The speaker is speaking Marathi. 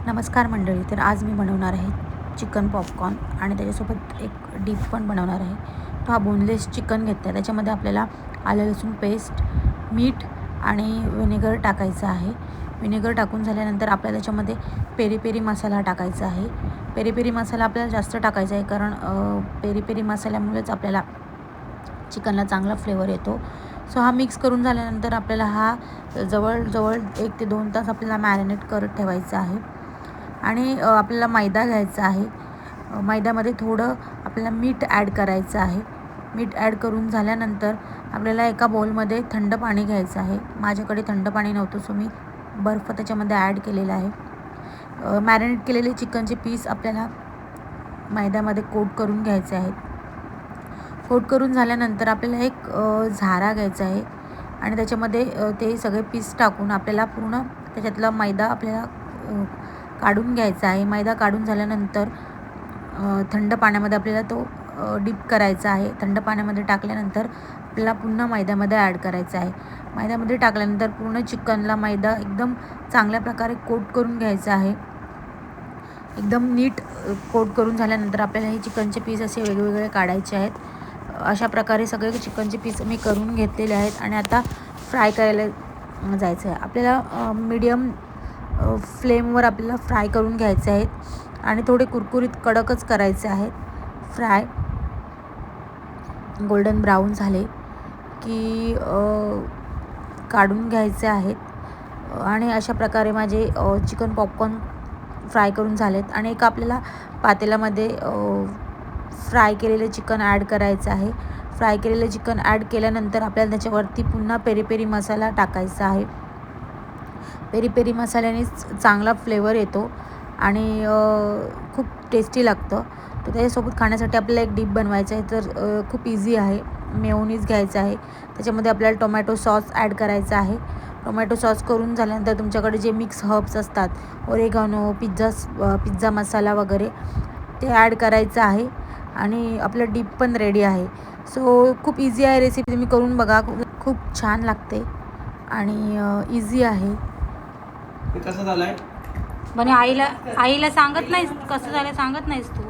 नमस्कार मंडळी. तर आज मी बनवणार आहे चिकन पॉपकॉर्न आणि त्याच्यासोबत एक डीप पण बनवणार आहे. तो हा बोनलेस चिकन घेतला आहे. त्याच्यामध्ये आपल्याला आलं लसूण पेस्ट, मीठ आणि व्हिनेगर टाकायचं आहे. व्हिनेगर टाकून झाल्यानंतर आपल्याला त्याच्यामध्ये पेरी पेरी मसाला टाकायचा आहे. पेरी पेरी मसाला आपल्याला जास्त टाकायचा आहे, कारण पेरी पेरी मसाल्यामुळेच आपल्याला चिकनला चांगला फ्लेवर येतो. सो हा मिक्स करून झाल्यानंतर आपल्याला हा जवळजवळ 1 ते 2 तास आपल्याला मॅरिनेट करत ठेवायचं आहे. आणि आपल्याला मैदा घ्यायचा आहे. मैद्यामध्ये थोडं आपल्याला मीठ ॲड करायचं आहे. मीठ ॲड करून झाल्यानंतर आपल्याला एका बाउलमध्ये थंड पाणी घ्यायचं आहे. माझ्याकडे थंड पाणी नव्हतं, सो मी बर्फ त्याच्यामध्ये ॲड केलेला आहे. मॅरिनेट केलेले चिकनचे पीस आपल्याला मैद्यामध्ये कोट करून घ्यायचे आहेत. कोट करून झाल्यानंतर आपल्याला एक झारा घ्यायचा आहे आणि त्याच्यामध्ये ते सगळे पीस टाकून आपल्याला पूर्ण त्याच्यातला मैदा आपल्याला काढून घ्यायचा आहे. मैदा काढून झाल्यानंतर थंड पाण्यामध्ये आपल्याला तो डिप करायचा आहे. थंड पाण्यामध्ये टाकल्यानंतर आपल्याला पुन्हा मैद्यामध्ये ॲड करायचा आहे. मैद्यामध्ये टाकल्यानंतर पूर्ण चिकनला मैदा एकदम चांगल्या प्रकारे कोट करून घ्यायचा आहे. एकदम नीट कोट करून झाल्यानंतर आपल्याला हे चिकनचे पीस असे वेगवेगळे काढायचे आहेत. अशा प्रकारे सगळे चिकनचे पीस मी करून घेतलेले आहेत आणि आता फ्राय करायला जायचं आहे. आपल्याला मीडियम फ्लेमवर आपल्याला फ्राय करून घ्यायचे आहेत आणि थोडे कुरकुरीत कडकच करायचे आहेत. फ्राय गोल्डन ब्राऊन झाले की काढून घ्यायचे आहेत आणि अशा प्रकारे माझे चिकन पॉपकॉर्न फ्राय करून झालेत. आणि एक आपल्याला पातेल्यामध्ये फ्राय केलेले चिकन ॲड करायचं आहे. फ्राय केलेले चिकन ॲड केल्यानंतर आपल्याला त्याच्यावरती पुन्हा पेरी पेरी मसाला टाकायचा आहे. पेरी पेरी मसाल्याने चांगला फ्लेवर येतो आणि खूप टेस्टी लागतं. तर त्याच्यासोबत खाण्यासाठी आपल्याला एक डिप बनवायचं आहे. तर खूप इझी आहे. मेयोनीज घ्यायचं आहे. त्याच्यामध्ये आपल्याला टोमॅटो सॉस ॲड करायचा आहे. टोमॅटो सॉस करून झाल्यानंतर तुमच्याकडे जे मिक्स हर्ब्स असतात, ओरेगानो, पिझ्झा मसाला वगैरे, ते ॲड करायचं आहे आणि आपलं डिप पण रेडी आहे. सो खूप इझी आहे रेसिपी. तुम्ही करून बघा. खूप छान लागते आणि इझी आहे. कसं झालंय? म्हणे आईला सांगत नाहीस कसं झालं, सांगत नाहीस तू.